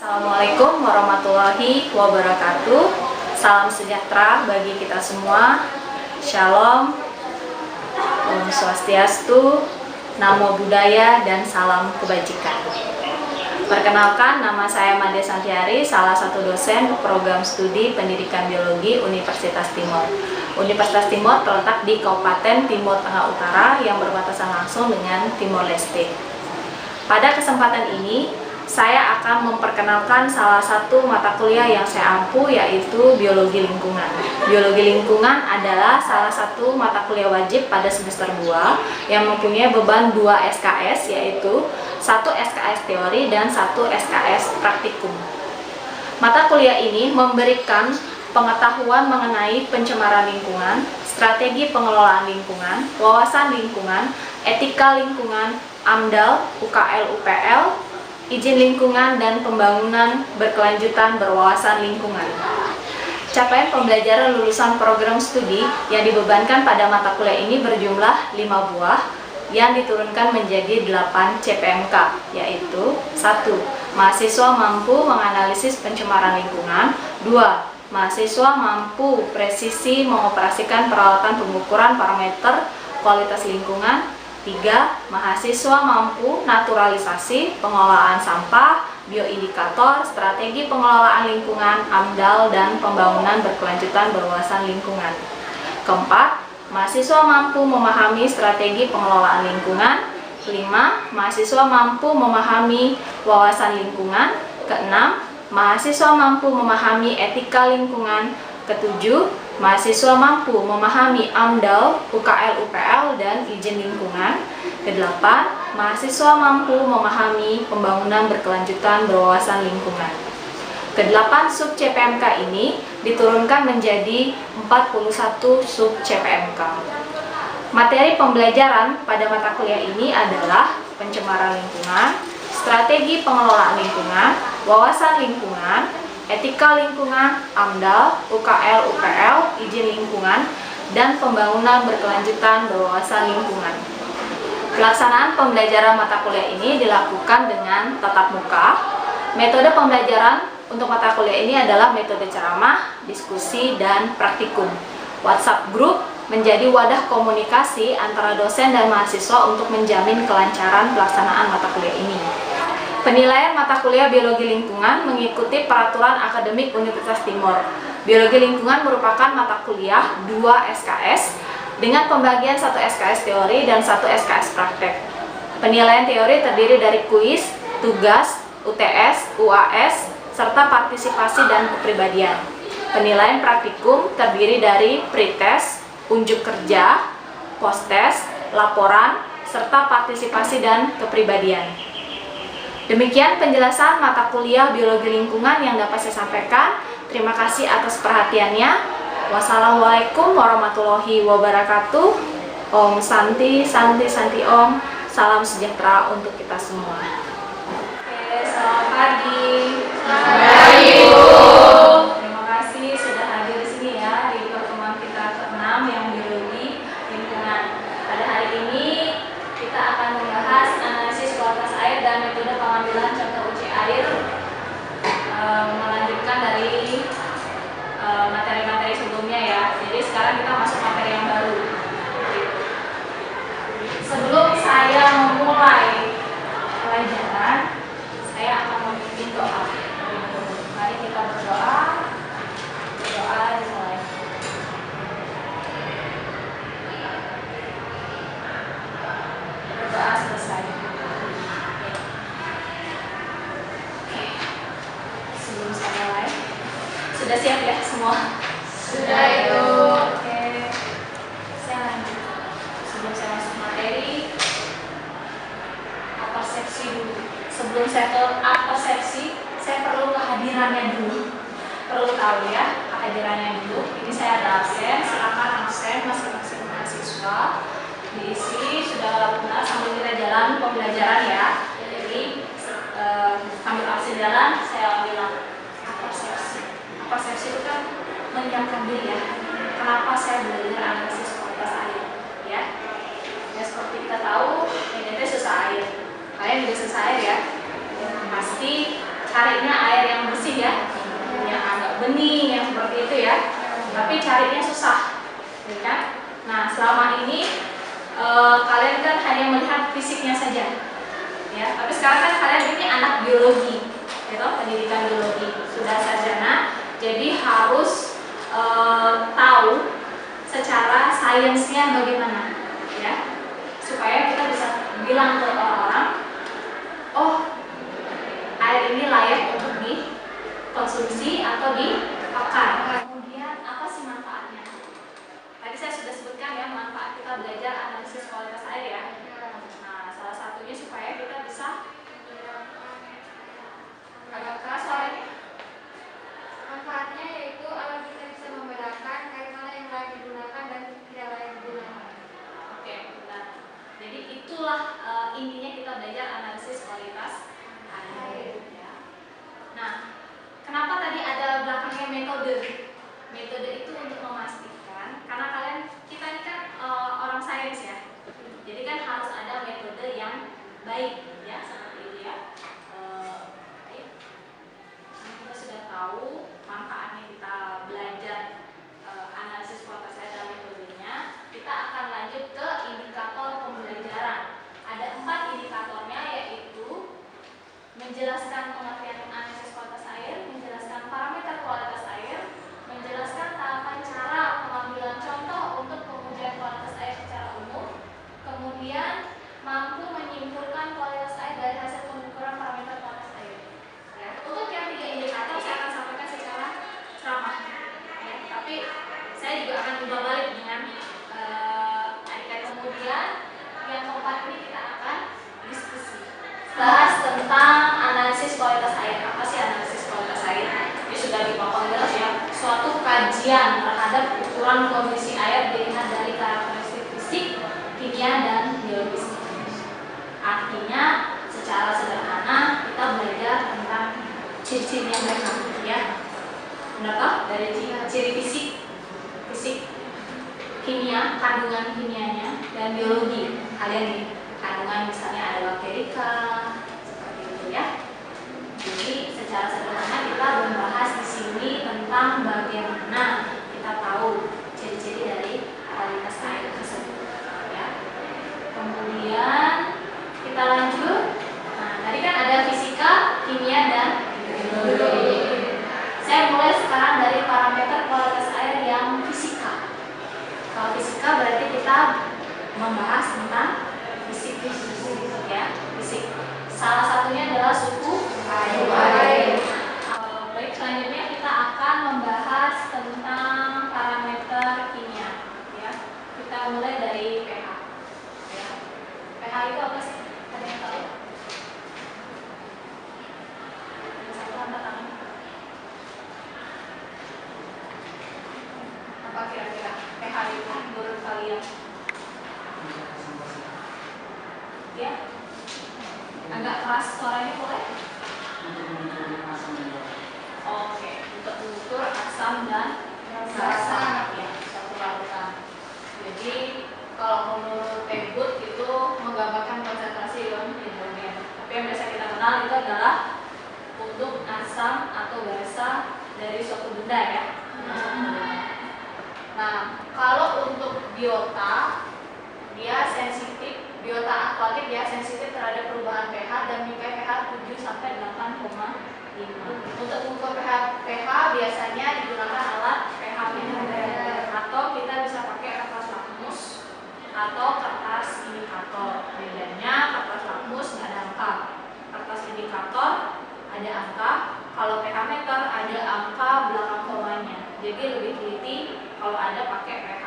Assalamualaikum warahmatullahi wabarakatuh. Salam sejahtera bagi kita semua. Shalom, Om Swastiastu, Namo Buddhaya, dan salam kebajikan. Perkenalkan, nama saya Made Santiari, salah satu dosen program studi pendidikan biologi Universitas Timor. Universitas Timor terletak di Kabupaten Timor Tengah Utara yang berbatasan langsung dengan Timor Leste. Pada kesempatan ini, saya akan memperkenalkan salah satu mata kuliah yang saya ampu, yaitu Biologi Lingkungan. Biologi Lingkungan adalah salah satu mata kuliah wajib pada semester 2 yang mempunyai beban 2 SKS, yaitu 1 SKS teori dan 1 SKS praktikum. Mata kuliah ini memberikan pengetahuan mengenai pencemaran lingkungan, strategi pengelolaan lingkungan, wawasan lingkungan, etika lingkungan, AMDAL, UKL, UPL, izin lingkungan, dan pembangunan berkelanjutan berwawasan lingkungan. Capaian pembelajaran lulusan program studi yang dibebankan pada mata kuliah ini berjumlah 5 buah yang diturunkan menjadi 8 CPMK, yaitu 1. Mahasiswa mampu menganalisis pencemaran lingkungan. 2. Mahasiswa mampu presisi mengoperasikan peralatan pengukuran parameter kualitas lingkungan. 3. Mahasiswa mampu naturalisasi, pengelolaan sampah, bioindikator, strategi pengelolaan lingkungan, AMDAL, dan pembangunan berkelanjutan berwawasan lingkungan. 4. Mahasiswa mampu memahami strategi pengelolaan lingkungan. 5. Mahasiswa mampu memahami wawasan lingkungan. 6. Mahasiswa mampu memahami etika lingkungan. 7. Mahasiswa mampu memahami AMDAL, UKL, UPL, dan izin lingkungan. 8. Mahasiswa mampu memahami pembangunan berkelanjutan berwawasan lingkungan. 8 sub CPMK ini diturunkan menjadi 41 sub CPMK. Materi pembelajaran pada mata kuliah ini adalah pencemaran lingkungan, strategi pengelolaan lingkungan, wawasan lingkungan, etika lingkungan, AMDAL, UKL, UPL, izin lingkungan, dan pembangunan berkelanjutan berwawasan lingkungan. Pelaksanaan pembelajaran mata kuliah ini dilakukan dengan tatap muka. Metode pembelajaran untuk mata kuliah ini adalah metode ceramah, diskusi, dan praktikum. WhatsApp Group menjadi wadah komunikasi antara dosen dan mahasiswa untuk menjamin kelancaran pelaksanaan mata kuliah ini. Penilaian mata kuliah Biologi Lingkungan mengikuti peraturan akademik Universitas Timor. Biologi Lingkungan merupakan mata kuliah 2 SKS dengan pembagian 1 SKS teori dan 1 SKS praktek. Penilaian teori terdiri dari kuis, tugas, UTS, UAS, serta partisipasi dan kepribadian. Penilaian praktikum terdiri dari pretest, unjuk kerja, posttest, laporan, serta partisipasi dan kepribadian. Demikian penjelasan mata kuliah Biologi Lingkungan yang dapat saya sampaikan. Terima kasih atas perhatiannya. Wassalamualaikum warahmatullahi wabarakatuh. Om Santi, Santi, Santi Om. Salam sejahtera untuk kita semua. Oke, selamat pagi. Selamat pagi, Bu. Terima kasih sudah hadir di sini ya di pertemuan kita ke-6 yang Biologi Lingkungan. Pada hari ini kita akan membahas analisis kualitas air dan metode pengambilan contoh uji air, melanjutkan dari materi-materi sebelumnya ya. Jadi sekarang kita masuk materi yang baru. Sebelum saya memulai pelajaran, saya akan memimpin doa. Mari kita berdoa. Doa dimulai. Berdoa selesai. Sebelum saya mulai, sudah siap ya semua? Sudah, Ibu. Oke, saya lanjut. Sebelum saya masuk materi, persepsi dulu. Sebelum saya ke persepsi, saya perlu kehadirannya dulu. Perlu tahu ya kehadirannya dulu. Ini saya ada absen, silakan absen masing-masing mahasiswa diisi sudah benar sambil kita jalan pembelajaran ya. Jadi sambil absen jalan, saya bilang persepsi. Persepsi itu kan menyiapkan diri ya. Kenapa saya belajar analisis kualitas air? Ya, seperti kita tahu, ini susah air. Kalian juga susah air ya. Pasti carinya air yang bersih ya, yang agak bening yang seperti itu ya. Tapi carinya susah, ya kan? Nah, selama ini kalian kan hanya melihat fisiknya saja, ya. Tapi sekarang kan kalian ini anak biologi, gitu, pendidikan biologi, sudah sarjana, jadi harus tahu secara sainsnya bagaimana, ya, supaya kita bisa bilang ke orang-orang, oh, air ini layak untuk dikonsumsi atau dipakai. Kemudian apa sih manfaatnya? Tadi saya sudah sebutkan ya, manfaat kita belajar analisis kualitas air ya. Nah, salah satunya supaya kita bisa agak keras suaranya. Manfaatnya yaitu agar kita bisa membedakan air mana yang layak digunakan dan tidak layak digunakan. Oke, benar. Jadi itulah intinya kita belajar analisis kualitas air. Ya. Nah, kenapa tadi ada belakangnya metode? Metode itu untuk memastikan, karena kita ini kan orang sains ya. Jadi kan harus ada metode yang baik ya, seperti itu ya. Baik. Nah, kita sudah tahu manfaatnya kita belajar analisis kualitas air dan metodenya. Kita akan lanjut ke indikator pembelajaran. Ada 4 indikatornya, yaitu menjelaskan pengertian analisis kualitas air, menjelaskan parameter kualitas air, menjelaskan tahapan cara pengambilan contoh untuk pengujian kualitas air secara umum, kemudian mampu menyimpulkan kualitas air dari hasil pengukuran parameter kualitas air. Ya. Untuk yang 3 indikator saya akan sampaikan secara ceramah, ya. Tapi saya juga akan ubah balik dengan adik-adik. Kemudian yang keempat ini kita akan diskusi, bahas tentang analisis kualitas air. Apa sih analisis kualitas air? Ini sudah dipotong jelas ya. Suatu kajian terhadap ukuran kondisi air dilihat dari karakteristik fisik, kimia, dan biologis. Artinya secara sederhana kita belajar tentang ciri-cirinya mereka, ya. Benar? Dari ciri fisik, kimia, kandungan kimianya, dan biologi. Kalian nih, kandungan misalnya ada bakterika, seperti itu ya. Jadi secara sederhana kita membahas di sini tentang bagaimana kita tahu ciri-ciri dari kualitas air tersebut, ya. Kemudian kita lanjut. Nah, tadi kan ada fisika, kimia, dan biologi. Saya mulai sekarang dari parameter kualitas air yang fisika. Kalau fisika berarti kita membahas tentang fisik, ya, fisik. Salah satunya adalah suhu air. Baik, selanjutnya kita akan membahas tentang parameter kimia, ya. Kita mulai dari pH. Ya. pH itu apa sih? Ada yang tahu? Satu angkat tangan. Apa kira-kira pH itu menurut kalian? Ya, agak keras suaranya boleh? Oke, untuk mengukur asam dan basa, ya, satu larutan. Jadi kalau menurut Tegut itu menggambarkan konsentrasi ion hidrogen. Tapi yang biasa kita kenal itu adalah untuk asam atau basa dari suatu benda ya. Nah, kalau untuk biota dia sensitif. Biota akuatik dia sensitif terhadap perubahan pH dan mencapai pH 7 sampai 8,5. Untuk mengukur pH biasanya digunakan alat pH meter atau kita bisa pakai kertas lakmus atau kertas indikator. Bedanya kertas lakmus nggak ada angka, kertas indikator ada angka. Kalau pH meter ada angka belakang komanya, jadi lebih teliti kalau ada pakai pH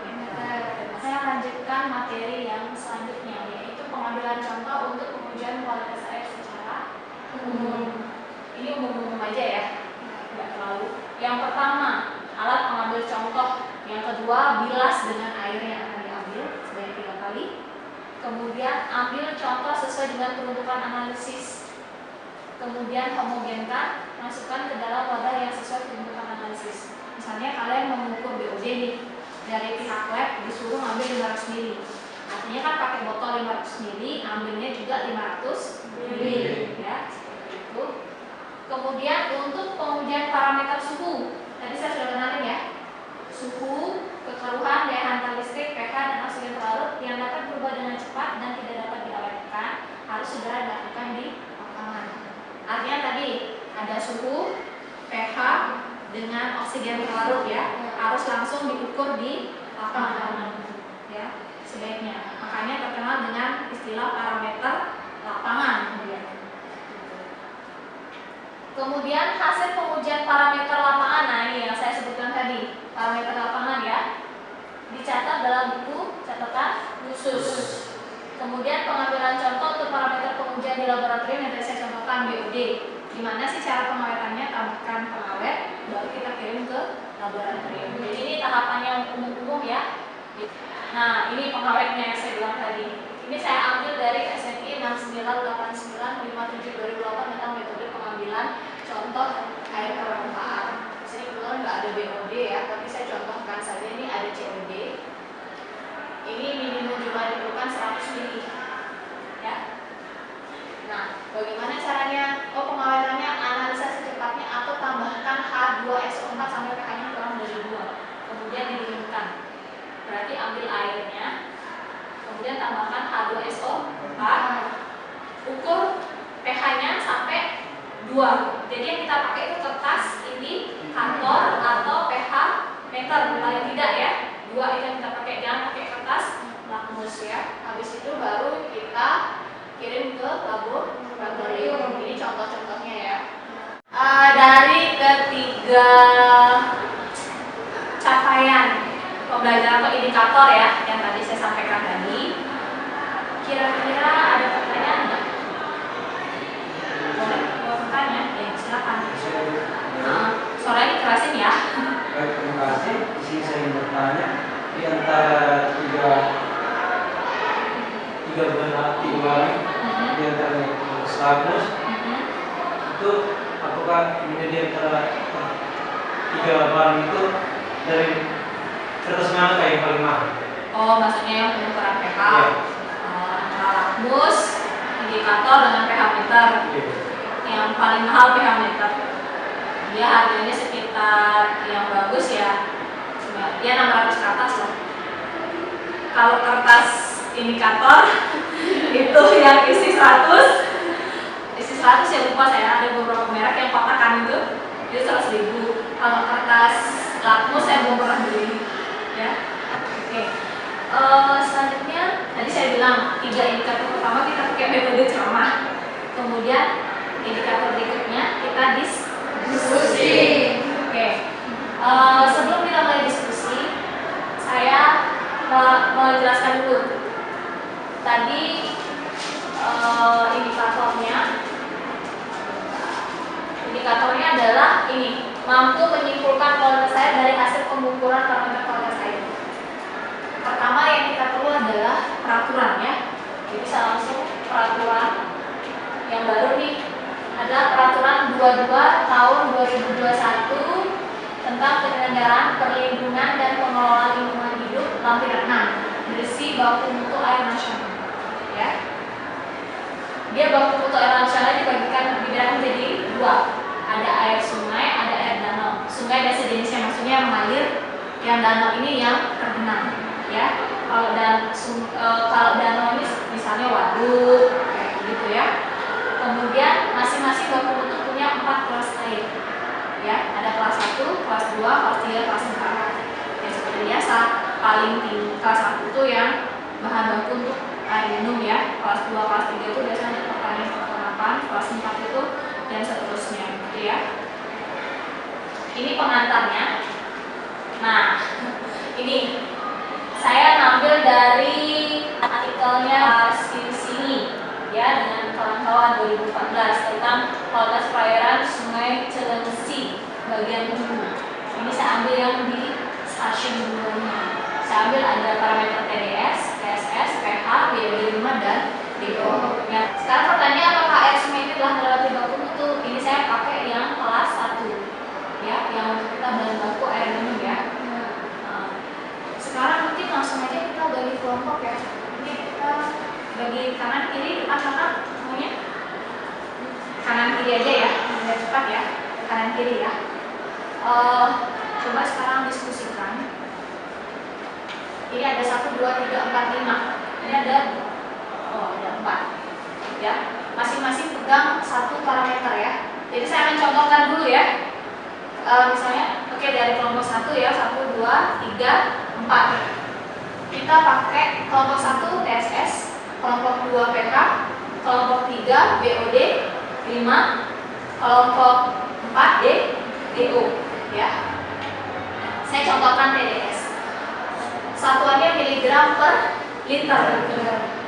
meter. Saya lanjutkan materi yang selanjutnya, yaitu pengambilan contoh untuk pengujian kualitas air secara umum. Ini umum-umum aja ya, tidak terlalu. Yang pertama, alat pengambil contoh. Yang kedua, bilas dengan air yang akan diambil sebanyak 3 kali. Kemudian ambil contoh sesuai dengan peruntukan analisis. Kemudian homogenkan, masukkan ke dalam wadah yang sesuai peruntukan analisis. Misalnya kalian mengukur BOD nih, dari pihak lab disuruh ambil 500 ml. Artinya kan pakai botol 500 ml, ambilnya juga 500 ml, ya, seperti itu. Kemudian untuk pengujian parameter suhu, tadi saya sudah kenalin ya. Suhu, kekeruhan, daya hantar listrik, pH, dan oksigen larut yang dapat berubah dengan cepat dan tidak dapat diawetkan harus segera dilakukan di lapangan. Artinya tadi ada suhu, pH dengan oksigen larut ya, harus langsung diukur di lapangan ya sebaiknya. Makanya terkenal dengan istilah parameter lapangan. Kemudian hasil pengujian parameter lapangan, nah ini yang saya sebutkan tadi, parameter lapangan ya, dicatat dalam buku catatan khusus. Kemudian pengambilan contoh untuk parameter pengujian di laboratorium yang tadi saya contohkan BOD. Gimana sih cara pengawetannya? Tambahkan pengawet, baru kita kirim ke laboratorium. Jadi ini tahapannya umum-umum ya. Nah ini pengawetnya yang saya bilang tadi. Ini saya ambil dari SNI 698957/2008 tentang metode pengambilan contoh air permukaan. Sini kebetulan nggak ada BOD ya, tapi saya contohkan saja ini ada COD. Ini minimum jumlah diperlukan 100 ml. Ya. Nah, bagaimana caranya? Oh, pengawetannya analisa secepatnya atau tambahkan H2SO4 sampai pH-nya kurang dari 2. Kemudian didinginkan. Berarti ambil airnya, kemudian tambahkan H2SO4, ukur pH-nya sampai 2. Jadi yang kita pakai itu kertas indikator atau pH meter paling tidak ya. 2 itu yang kita pakai, jangan pakai kertas lakmus ya. Habis itu baru kita kirim ke laboratorium. Ini contoh-contohnya ya. Dari ketiga capaian pembelajaran atau indikator ya yang tadi saya sampaikan tadi, kira-kira ada pertanyaan nggak? Boleh bertanya? Ya silakan. Suaranya dikerasin ya. Baik, terima kasih. Di sini saya ingin bertanya, di antara tiga bulan aktivitas di antara Slagnus itu apakah ini di antara tiga bahan itu dari kertas mana yang paling mahal? Oh, maksudnya yang pengukuran pH. Ya. Lakmus, indikator dengan pH meter. Ya. Yang paling mahal pH meter. Dia harganya sekitar yang bagus ya. Dia 600 ke atas lah. Kalau kertas indikator itu yang isi 100 ya, lupa saya, ada beberapa merek yang kotakan itu 100.000. Kalau kertas lakmus saya belum pernah beli ya. Oke. Selanjutnya tadi saya bilang 3 indikator pertama kita pakai metode ceramah, kemudian indikator berikutnya kita diskusi. Oke. Sebelum kita mulai diskusi, saya menjelaskan dulu tadi indikatornya adalah ini, mampu menyimpulkan kualitas air dari hasil pengukuran parameter kualitas air. Pertama yang kita perlu adalah peraturan ya. Jadi saya langsung peraturan yang baru nih, adalah peraturan 22 tahun 2021 tentang penyelenggaraan perlindungan dan pengelolaan lingkungan hidup lampiran 6, bersih baku mutu air nasional ya. Dia baku mutu air nasional dibagikan menjadi 2. Ada air sungai, ada air danau. Sungai dan sejenisnya, maksudnya yang mengalir. Yang danau ini yang tergenang ya. Kalau danau ini misalnya waduk kayak gitu ya. Kemudian masing-masing baku mutu punya 4 kelas air ya. Ada kelas 1, kelas 2, kelas 3, kelas 4. Ya seperti biasa, paling tinggi kelas 1 itu yang bahan baku untuk air minum ya. Kelas 2, kelas 3 itu biasanya untuk pertanian, kelas 4 itu dan seterusnya gitu ya. Ini pengantarnya. Nah, ini saya ngambil dari artikelnya sini ya, dengan kawan-kawan 2014 tentang kualitas perairan Sungai Cilengsi bagian hulu. Ini saya ambil yang di stasiun 2-nya. Saya ambil ada parameter TDS, TSS, pH, BOD5 dan DO. Ya, sekarang pertanyaan apakah air sungai ini telah melewati baku mutu? Ini saya pakai yang kelas 1 ya, yang untuk kita bahan baku air minum ya. Sekarang mungkin langsung aja kita bagi kelompok ya. Ini kita bagi kanan kiri, depan belakang semuanya. Kanan kiri aja ya. biar cepat ya, kanan kiri ya. Coba sekarang diskusikan. Ini ada 1, 2, 3, 4, 5. Ini ada 4 ya. Masing-masing pegang satu parameter ya. Jadi saya akan contohkan dulu ya. Misalnya, oke, dari kelompok 1 ya, 1, 2, 3, 4. Kita pakai kelompok 1 TSS, kelompok 2 PK, kelompok 3 BOD, 5, kelompok 4 DO ya. Saya contohkan TDS. Satuannya miligram per liter.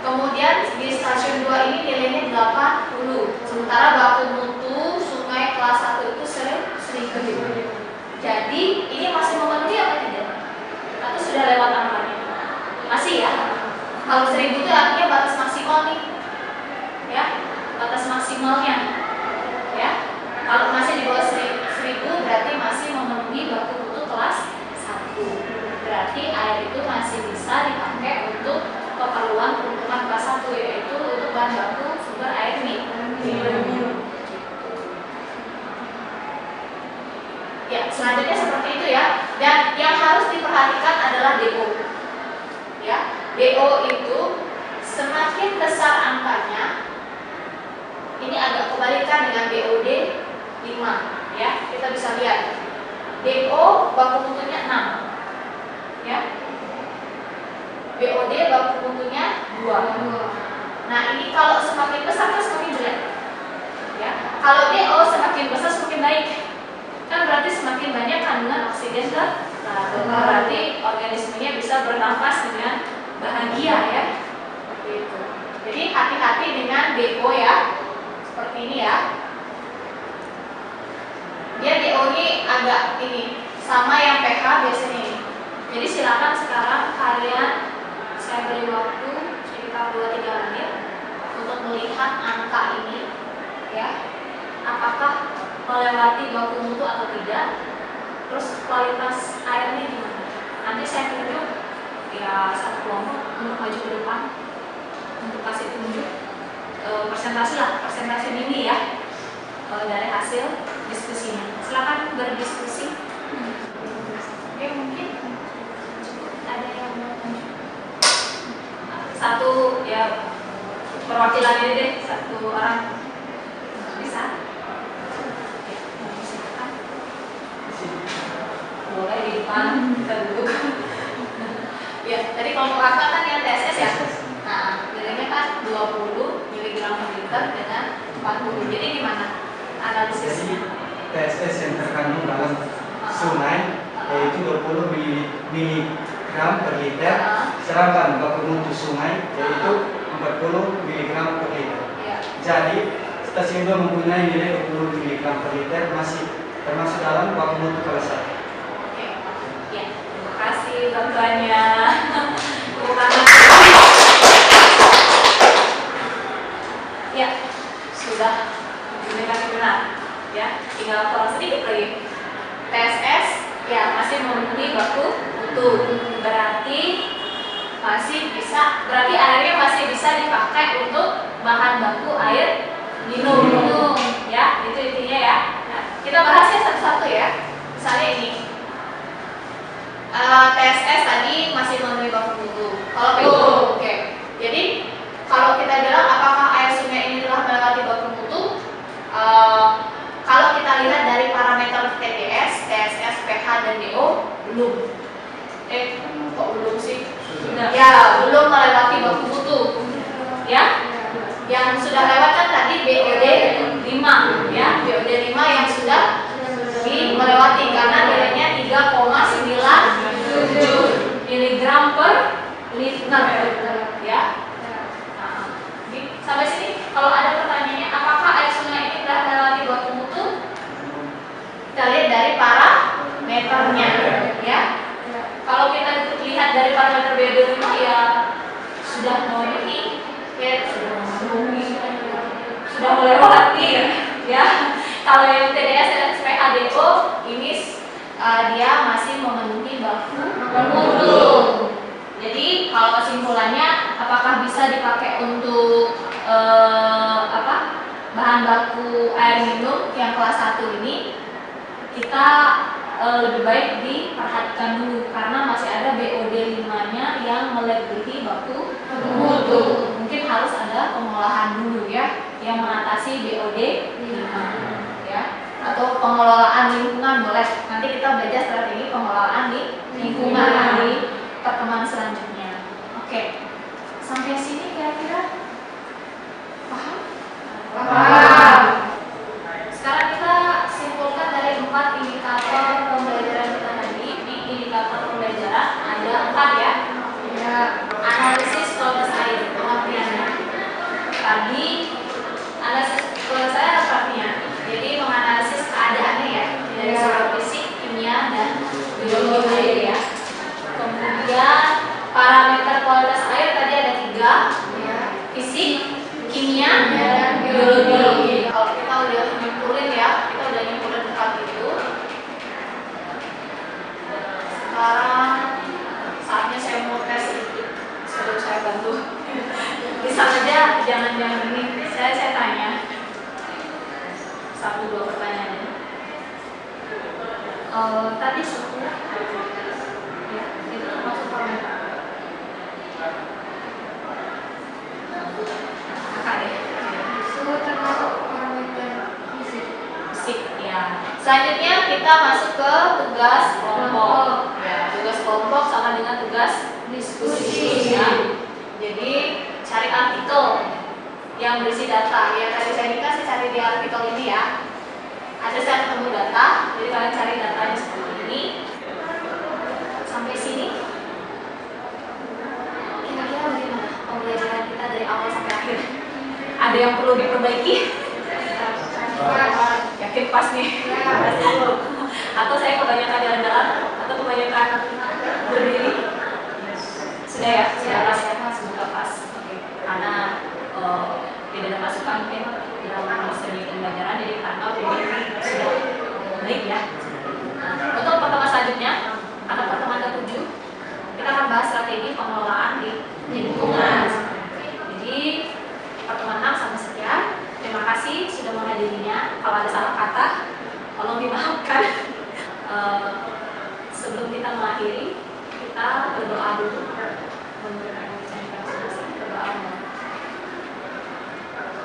Kemudian di stasiun 2 ini nilainya 80. Sementara baku mutu sungai kelas 1 itu 1000. Jadi ini masih memenuhi apa tidak? Atau sudah lewat angkanya? Masih ya. Kalau 1000 itu artinya batas maksimal nih. Ya, batas maksimalnya. Ya. Kalau masih di bawah 1000 berarti masih memenuhi baku mutu kelas 1. Berarti air itu masih bisa dipakai untuk keperluan peruntukan kelas 1, yaitu untuk bahan baku sumber air minum. Ya, selanjutnya seperti itu ya. Dan yang harus diperhatikan adalah DO. Ya, DO itu semakin besar angkanya, ini agak kebalikan dengan BOD 5 ya. Kita bisa lihat DO baku mutunya 6 ya. BOD baku mutunya 2. Nah, ini kalau semakin besar kan semakin jelek ya. Kalau DO semakin besar semakin baik. Kan berarti semakin banyak kandungan oksigen berarti organismenya bisa bernafas dengan bahagia ya. Gitu. Jadi hati-hati dengan DO ya. Seperti ini ya. Dia DO ini agak ini sama yang pH biasanya ini. Jadi silakan sekarang kalian, saya beri waktu sekitar 2-3 menit untuk melihat angka ini ya. Apakah melewati baku mutu atau tidak, terus kualitas airnya gimana. Nanti saya tunjuk ya satu kelompok untuk maju ke depan untuk kasih tunjuk persentase ini ya dari hasil diskusinya. Silakan berdiskusi. Oke, mungkin ada yang mau tunjuk satu ya, perwakilan ini deh, satu orang bisa. Boleh di depan, kita duduk. Ya, tadi kelompok angka kan yang TSS ya. Nah, nilainya kan 20 mg per liter dengan 40. Jadi gimana analisis? Jadi TSS yang terkandung dalam sungai yaitu 20 mg per liter, sedangkan baku mutu sungai yaitu 40 mg per liter. Ya. Jadi stasiun 2 mempunyai nilai 20 mg per liter, masih termasuk dalam baku mutu kelas 1. Terima kasih bantuannya. Ya, sudah dikomunikasi benar. Ya, tinggal kurang sedikit lagi. TSS ya masih memenuhi baku mutu. Berarti airnya masih bisa dipakai untuk bahan baku air minum. Ya, itu intinya ya. Nah, kita bahasnya satu-satu ya. Misalnya ini. TSS tadi masih memenuhi baku mutu. Kalau PO, oke. Jadi kalau kita bilang apakah air sungai ini telah melewati baku mutu, kalau kita lihat dari parameter TDS, TSS, pH dan DO belum. Kok belum sih? Sudah. Ya, belum melewati baku mutu. Ya, yang sudah lewat kan tadi BOD 5, ya, BOD 5 yang sudah melewati karena nilainya 3,97 mg per liter ya. Nah, sampai sini kalau ada pertanyaannya apakah air sungai ini telah melewati baku mutu, kita lihat dari parameternya ya. Kalau kita lihat dari parameter BOD 5 ya sudah memenuhi ya, sudah melewati ya. Kalau yang TDS dan PHDO ini dia masih memenuhi baku mutu. Jadi kalau kesimpulannya apakah bisa dipakai untuk bahan baku air minum yang kelas 1 ini kita lebih baik diperhatikan dulu karena masih ada BOD 5-nya yang melebihi baku mutu. Mungkin harus ada pengolahan dulu ya yang mengatasi BOD 5 ya, atau pengelolaan lingkungan boleh. Nanti kita belajar strategi pengelolaan di lingkungan di pertemuan selanjutnya. Oke. Sampai sini kira-kira paham? Paham. Sekarang kita simpulkan dari 4 indikator pembelajaran kita tadi. Di indikator pembelajaran ada 4 ya. Ya. Analisis kualitas air, pengertiannya. Tadi analisis kualitas air apa artinya? Jadi menganalisis keadaannya ya dari segi fisik, kimia, dan biologi air ya. Kemudian parameter kualitas air tadi ada 3 ya. Fisik, kimia, dan biologi. Kalau kita udah nyimpulin ya, kita udah nyimpulin 4 itu. Sekarang saatnya saya mau tes sedikit sebelum saya bantu. Bisa aja jangan ini saya tanya 1-2 pertanyaan. Tadi suhu ya, itu termasuk parameter. Suhu termasuk parameter fisik Ya. Selanjutnya kita masuk ke tugas kelompok. Ya, tugas kelompok sama dengan tugas diskusi. Ya. Jadi cari artikel yang berisi data. Ya tadi saya dikasih cari di artikel ini ya. Ada saya ketemu data, jadi kalian cari datanya seperti ini. Sampai sini. Kira-kira bagaimana pembelajaran kita dari awal sampai akhir? Ada yang perlu diperbaiki? Yakin pas nih? Atau saya kebanyakan jalan-jalan? Atau kebanyakan berdiri? Sudah ya? Sudah pas ya? Semoga pas. Oke. Karena tidak ada masukan mungkin dalam segi pembelajaran, jadi karena ini sudah baik ya. Untuk pertemuan selanjutnya, atau pertemuan ke-7, kita akan bahas strategi pengelolaan di lingkungan. Jadi pertemuan 6 sampai sekian. Terima kasih sudah menghadirinya. Kalau ada salah kata, tolong dimaafkan. Sebelum kita mengakhiri, kita berdoa dulu.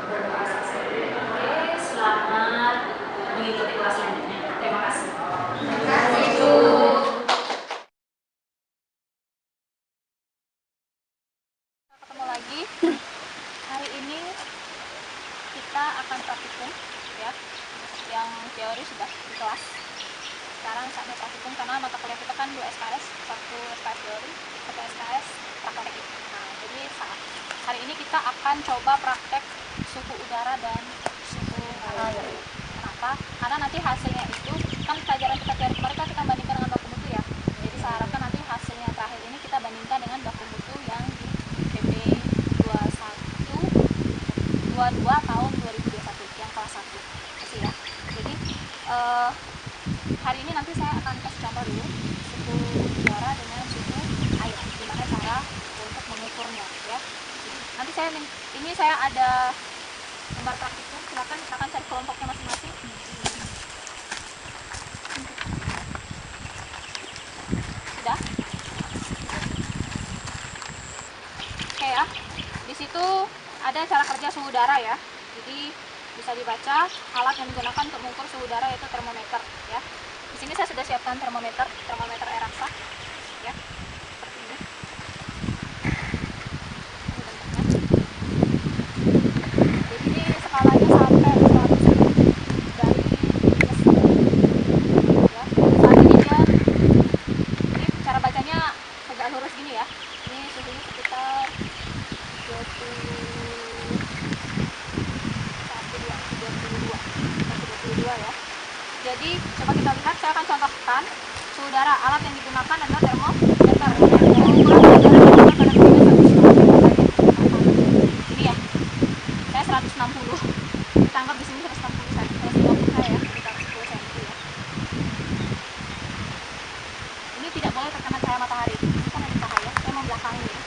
Berdoa selesai. Oke, selamat mengikuti kelas selanjutnya. Terima kasih. Terima kasih, Bu. Ketemu lagi. Hari ini kita akan praktikum ya. Yang teori sudah di kelas. Sekarang saatnya praktikum karena mata kuliah kita kan 2 SKS, 1 SKS teori, 1 SKS praktek. Nah, jadi hari ini kita akan coba praktek suhu udara dan suhu air. Kenapa? Karena nanti hasilnya itu kan pelajaran kita teori kemarin kan kita bandingkan dengan baku mutu ya. Jadi saya harapkan nanti hasilnya terakhir ini kita bandingkan dengan baku mutu yang di PP 22 tahun 2021 yang kelas 1. Kasih ya. Jadi hari ini nanti saya akan kasih contoh dulu suhu udara dengan suhu air. Gimana cara untuk mengukurnya ya. Nanti saya ada gambar praktiknya, silakan cari kelompoknya masing-masing. Sudah? Oke ya. Di situ ada cara kerja suhu udara ya. Jadi bisa dibaca alat yang digunakan untuk mengukur suhu udara yaitu termometer ya. Di sini saya sudah siapkan termometer air raksa ya. Seperti ini. Jadi ini skalanya sampai 100 dari plus ya. Saat ini ini cara bacanya agak lurus gini ya. Ini suhunya sekitar 22 ya. Jadi coba kita lihat, saya akan contohkan suhu udara. Alat yang digunakan adalah termometer. Ini ya, saya 160. Kita anggap di sini 160 cm. 120 ya, sekitar 10 cm ya. Ini tidak boleh terkena cahaya matahari. Ini kan ada cahaya, saya membelakangi ya.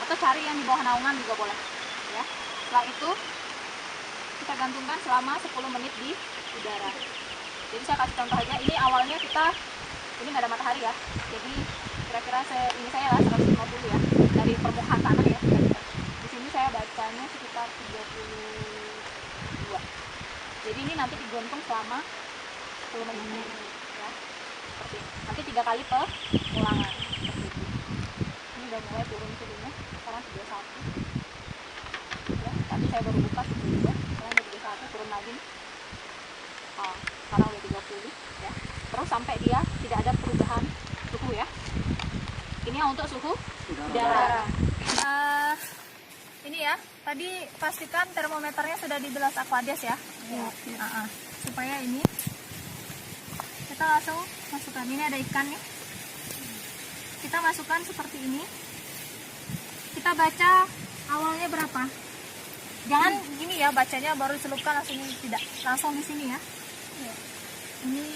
Atau cari yang di bawah naungan juga boleh. Ya. Setelah itu kita gantungkan selama 10 menit di udara. Jadi saya kasih contoh aja, ini awalnya ini nggak ada matahari ya, jadi kira-kira ini saya lah 150 ya, dari permukaan tanah ya. Di sini saya bacanya sekitar 32. Jadi ini nanti digantung selama 10 menit ya. Seperti ini. Nanti 3 kali pengulangan. Seperti itu. Ini udah mulai turun suhunya, sekarang 31. Ya, tadi saya baru buka 32, sekarang udah 31, turun lagi nih. Sekarang udah 30 ya. Terus sampai dia tidak ada perubahan suhu ya. Ini untuk suhu udara. Ini ya, tadi pastikan termometernya sudah dibilas Aquades ya. Supaya ini kita langsung masukkan. Ini ada ikan nih. Kita masukkan seperti ini. Kita baca awalnya berapa. Jangan gini ya, bacanya baru celupkan langsung, tidak, langsung di sini ya. Ini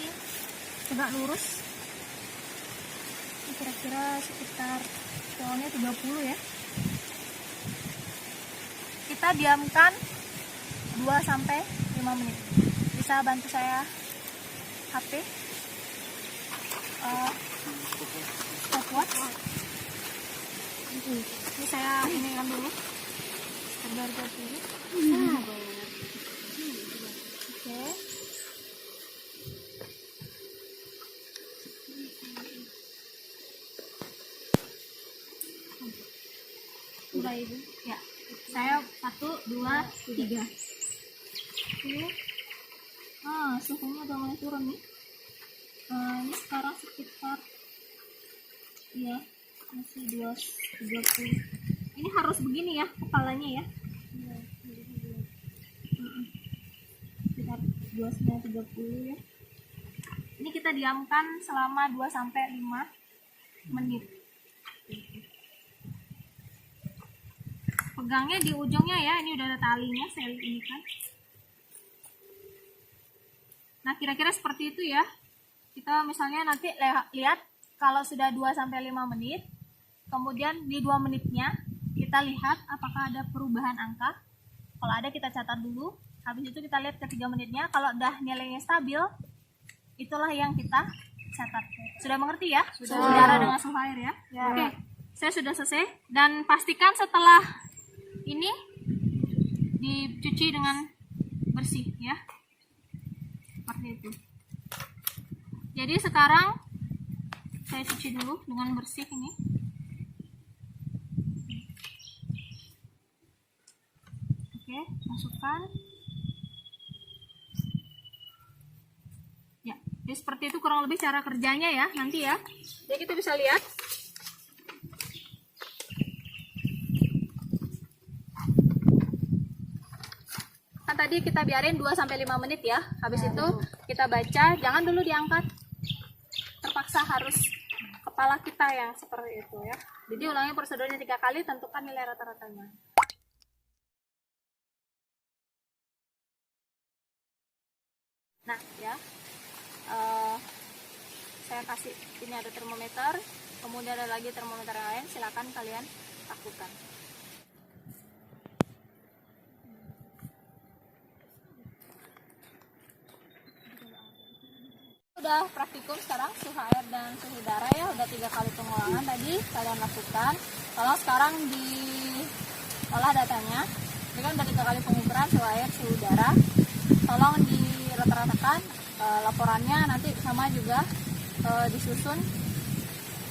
tegak lurus. Ini kira-kira sekitar soalnya 30 ya. Kita diamkan 2-5 menit. Bisa bantu saya HP stopwatch. Ini saya inikan dulu harga dulu. Oke. Mulai ibu ya, saya 1, 2, 3. Suhunya udah mulai turun nih. Ini sekarang sekitar ya masih 30. Ini harus begini ya kepalanya ya. Sekitar 29-30 ya. Ini kita diamkan selama 2-5 menit. Pegangnya di ujungnya ya, ini udah ada talinya, seli ini kan. Nah, kira-kira seperti itu ya. Kita misalnya nanti lihat kalau sudah 2-5 menit, kemudian di 2 menitnya kita lihat apakah ada perubahan angka. Kalau ada kita catat dulu, habis itu kita lihat ke 3 menitnya, kalau udah nilainya stabil, itulah yang kita catat. Sudah mengerti ya? Sudah. Udara dengan suhu air ya? Ya. Oke, saya sudah selesai. Dan pastikan setelah ini dicuci dengan bersih ya. Seperti itu. Jadi sekarang saya cuci dulu dengan bersih ini. Oke, masukkan. Ya, jadi seperti itu kurang lebih cara kerjanya ya nanti ya. Jadi kita bisa lihat. Kan tadi kita biarin 2-5 menit ya. Habis itu kita baca, jangan dulu diangkat. Terpaksa harus kepala kita yang seperti itu ya. Jadi ulangi prosedurnya 3 kali, tentukan nilai rata-ratanya. Nah ya, saya kasih, ini ada termometer, kemudian ada lagi termometer yang lain, silakan kalian lakukan. Udah praktikum sekarang suhu air dan suhu udara ya, udah 3 kali pengulangan tadi kalian lakukan. Tolong sekarang diolah datanya. Ini kan udah 3 kali pengukuran suhu air, suhu udara. Tolong dirata-ratakan laporannya nanti sama juga disusun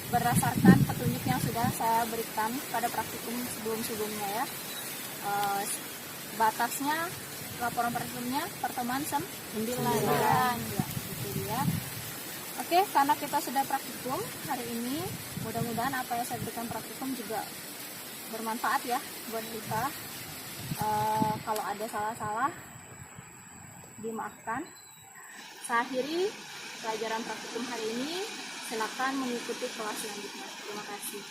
berdasarkan petunjuk yang sudah saya berikan pada praktikum sebelum-sebelumnya ya. Batasnya laporan praktikumnya pertemuan 9 ya, gitu dia. Oke, karena kita sudah praktikum hari ini, mudah-mudahan apa yang saya berikan praktikum juga bermanfaat ya buat kita. Kalau ada salah-salah dimaafkan. Saya akhiri pelajaran praktikum hari ini. Silakan mengikuti kelas selanjutnya. Terima kasih.